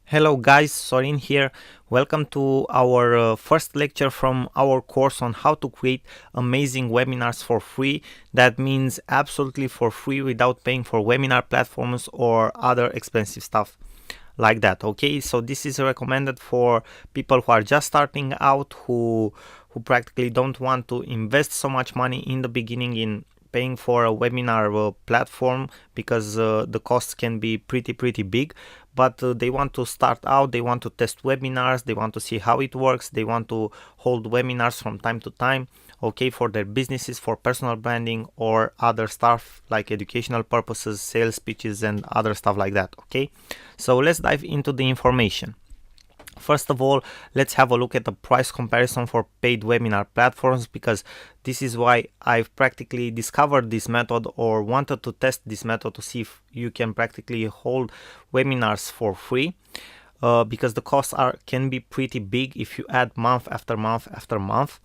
Hello guys, Sorin here. Welcome to our first lecture from our course on how to create amazing webinars for free. That means absolutely for free without paying for webinar platforms or other expensive stuff like that. Okay, so this is recommended for people who are just starting out, who practically don't want to invest so much money in the beginning in paying for a webinar platform because the costs can be pretty big, but they want to start out, they want to test webinars, they want to see how it works, they want to hold webinars from time to time, okay, for their businesses, for personal branding or other stuff like educational purposes, sales pitches and other stuff like that. Okay, so let's dive into the information. First of all, let's have a look at the price comparison for paid webinar platforms, because this is why I've practically discovered this method or wanted to test this method to see if you can practically hold webinars for free, because the costs can be pretty big if you add month after month after month,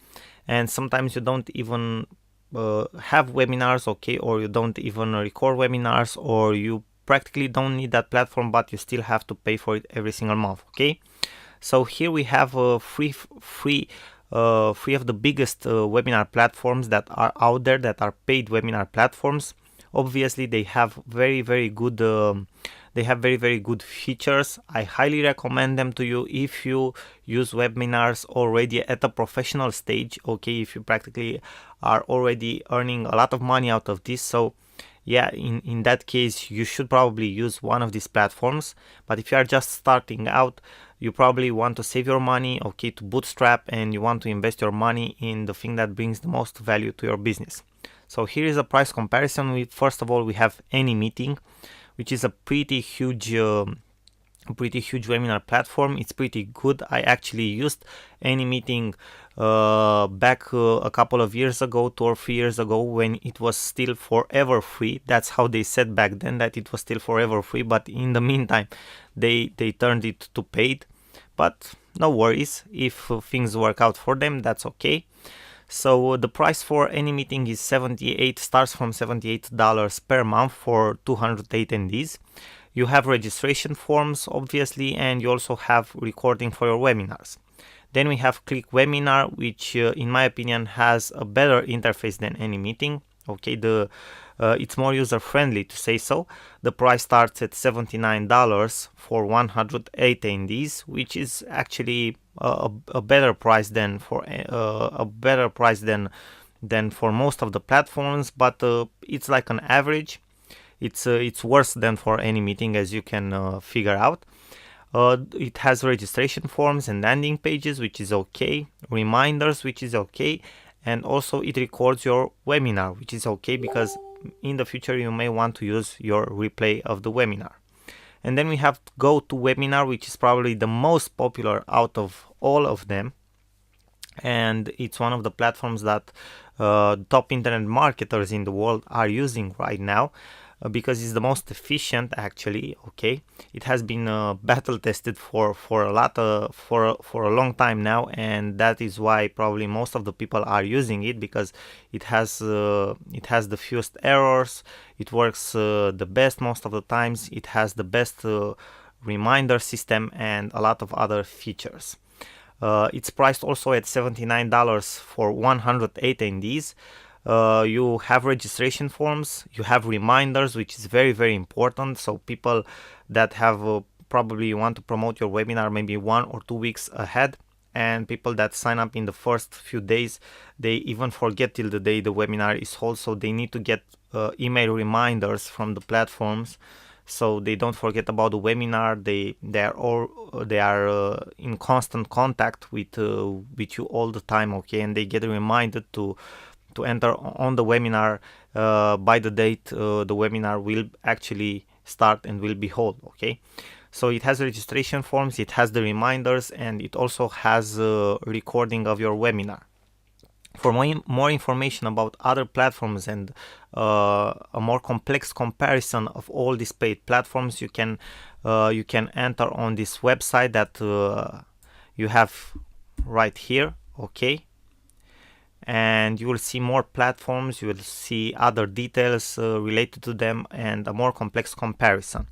and sometimes you don't even have webinars, okay, or you don't even record webinars, or you practically don't need that platform but you still have to pay for it every single month. Okay, so here we have three of the biggest webinar platforms that are out there, that are paid webinar platforms. Obviously, they have very good. They have very good features. I highly recommend them to you if you use webinars already at a professional stage. Okay, if you practically are already earning a lot of money out of this, so yeah, in that case you should probably use one of these platforms. But if you are just starting out, you probably want to save your money, okay, to bootstrap, and you want to invest your money in the thing that brings the most value to your business. So here is a price comparison. First of all, we have AnyMeeting, which is a pretty huge webinar platform. It's pretty good. I actually used AnyMeeting back a couple of years ago, 2 or 3 years ago, when it was still forever free. That's how they said back then, that it was still forever free, but in the meantime they turned it to paid. But no worries, if things work out for them, that's okay. So the price for AnyMeeting is starts from $78 per month for 200 attendees. You have registration forms, obviously, and you also have recording for your webinars. Then we have Click Webinar, which in my opinion has a better interface than AnyMeeting. Okay, it's more user friendly, to say so. The price starts at $79 for 100 attendees, which is actually a better price than for most of the platforms, but it's like an average. It's worse than for AnyMeeting, as you can figure out. It has registration forms and landing pages, which is okay, reminders, which is okay, and also it records your webinar, which is okay because in the future you may want to use your replay of the webinar. And then we have GoToWebinar, which is probably the most popular out of all of them, and it's one of the platforms that top internet marketers in the world are using right now, because it's the most efficient, actually. Okay, it has been battle tested for a long time now, and that is why probably most of the people are using it, because it has the fewest errors, it works the best most of the times, it has the best reminder system and a lot of other features. It's priced also at $79 for 100 attendees. You have registration forms, you have reminders, which is very important. So people that have probably want to promote your webinar maybe 1 or 2 weeks ahead, and people that sign up in the first few days, they even forget till the day the webinar is held, so they need to get email reminders from the platforms so they don't forget about the webinar. They are in constant contact with you all the time, okay, and they get reminded to enter on the webinar by the date the webinar will actually start and will be held. Okay, so it has registration forms, it has the reminders, and it also has recording of your webinar. For more information about other platforms and a more complex comparison of all these paid platforms, you can enter on this website that you have right here. Okay, and you will see more platforms, you will see other details related to them, and a more complex comparison.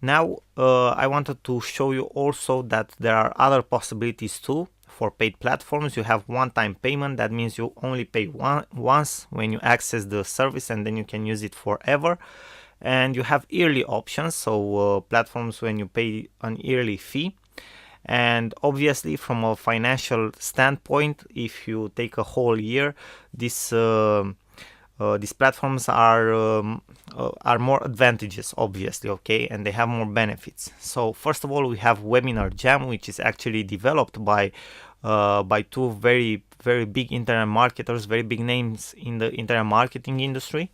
Now I wanted to show you also that there are other possibilities too. For paid platforms, you have one-time payment. That means you only pay once when you access the service, and then you can use it forever. And you have yearly options, so platforms when you pay an yearly fee. And obviously, from a financial standpoint, if you take a whole year, these platforms are more advantages, obviously, okay, and they have more benefits. So first of all, we have Webinar Jam, which is actually developed by two very big internet marketers, very big names in the internet marketing industry.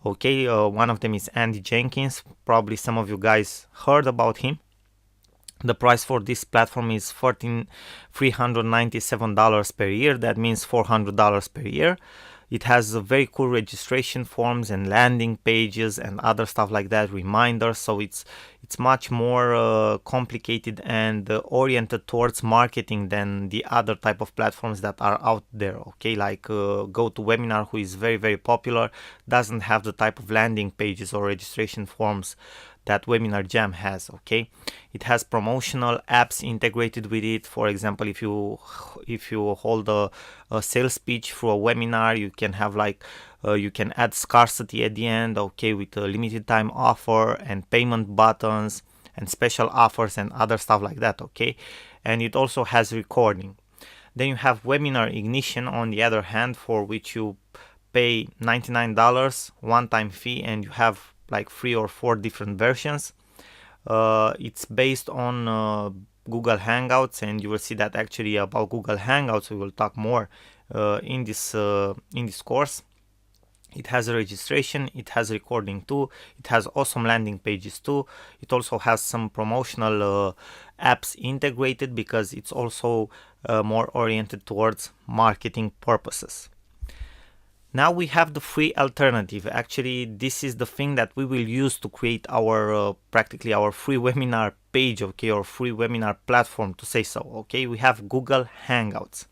Okay, one of them is Andy Jenkins. Probably some of you guys heard about him. The price for this platform is $397 per year. That means $400 per year. It has a very cool registration forms and landing pages and other stuff like that, reminders. So it's much more complicated and oriented towards marketing than the other type of platforms that are out there. Okay, like GoToWebinar, who is very popular, doesn't have the type of landing pages or registration forms that Webinar Jam has. Okay, it has promotional apps integrated with it. For example, if you hold a sales pitch through a webinar, you can have you can add scarcity at the end, okay, with a limited time offer and payment buttons and special offers and other stuff like that. Okay, and it also has recording. Then you have Webinar Ignition, on the other hand, for which you pay $99 one-time fee, and you have like 3 or 4 different versions. It's based on Google Hangouts, and you will see that actually about Google Hangouts we will talk more in this course. It has a registration, it has recording too, it has awesome landing pages too. It also has some promotional apps integrated, because it's also more oriented towards marketing purposes. Now we have the free alternative. Actually, this is the thing that we will use to create our practically our free webinar page, okay, or free webinar platform, to say so. Okay, we have Google Hangouts.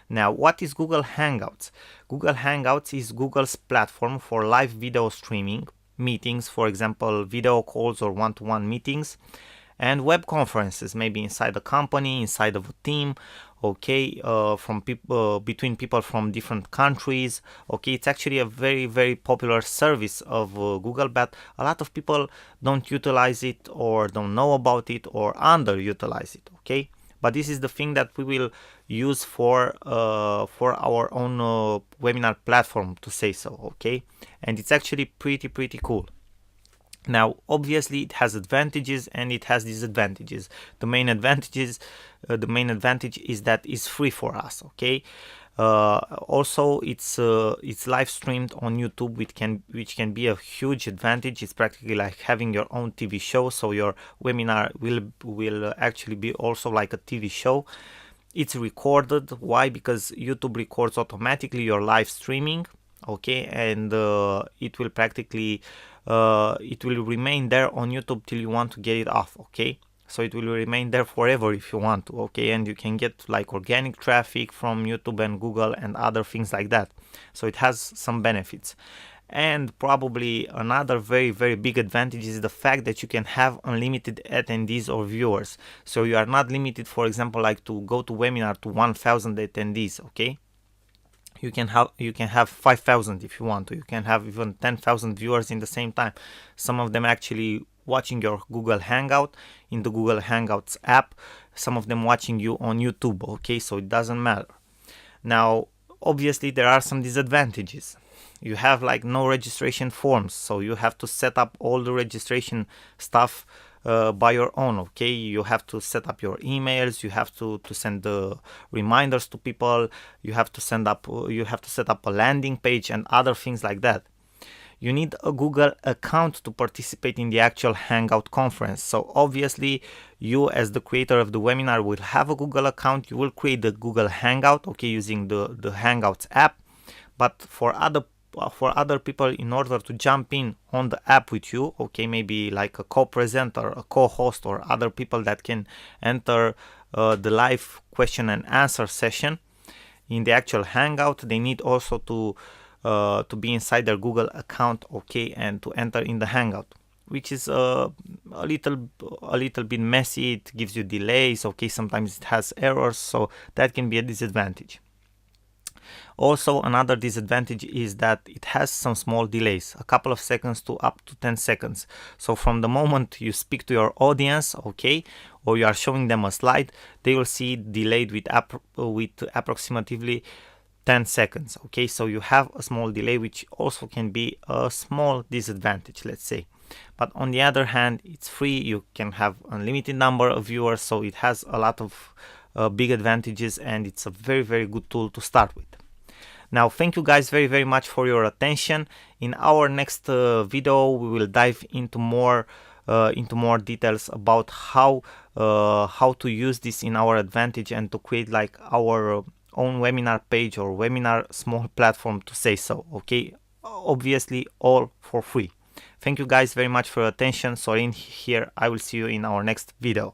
Now, what is Google Hangouts? Google Hangouts is Google's platform for live video streaming, meetings, for example, video calls or one-to-one meetings, and web conferences, maybe inside a company, inside of a team, okay, from people between people from different countries. Okay, it's actually a very popular service of Google, but a lot of people don't utilize it or don't know about it or underutilize it. Okay, but this is the thing that we will use for our own webinar platform, to say so. Okay, and it's actually pretty cool. Now, obviously, it has advantages and it has disadvantages. The main advantage is that it's free for us. Okay. Also, it's live streamed on YouTube, which can be a huge advantage. It's practically like having your own TV show. So your webinar will actually be also like a TV show. It's recorded. Why? Because YouTube records automatically your live streaming. Okay, and it will practically it will remain there on YouTube till you want to get it off. Okay, so it will remain there forever if you want to. Okay, and you can get like organic traffic from YouTube and Google and other things like that. So it has some benefits. And probably another very big advantage is the fact that you can have unlimited attendees or viewers. So you are not limited, for example, like to GoToWebinar to 1,000 attendees. Okay, you can have 5,000 if you want to. You can have even 10,000 viewers in the same time. Some of them actually watching your Google Hangout in the Google Hangouts app. Some of them watching you on YouTube. Okay, so it doesn't matter. Now, obviously, there are some disadvantages. You have like no registration forms, so you have to set up all the registration stuff by your own. Okay, you have to set up your emails, you have to send the reminders to people, you have to set up a landing page and other things like that. You need a Google account to participate in the actual Hangout conference. So obviously, you as the creator of the webinar will have a Google account. You will create the Google Hangout, okay, using the Hangouts app. But for other people, in order to jump in on the app with you, okay, maybe like a co-presenter, a co-host, or other people that can enter the live question and answer session in the actual Hangout, they need also to be inside their Google account, okay, and to enter in the Hangout. which is a little bit messy. It gives you delays. Okay, sometimes it has errors, so that can be a disadvantage. Also, another disadvantage is that it has some small delays, a couple of seconds to up to 10 seconds. So from the moment you speak to your audience, okay, or you are showing them a slide, they will see delayed with approximately 10 seconds. Okay, so you have a small delay, which also can be a small disadvantage, let's say. But on the other hand, it's free. You can have unlimited number of viewers, so it has a lot of big advantages, and it's a very, very good tool to start with. Now, thank you guys very much for your attention. In our next video, we will dive into more details about how to use this in our advantage and to create like our own webinar page or webinar small platform, to say so. Okay, obviously all for free. Thank you guys very much for your attention. Sorin here. I will see you in our next video.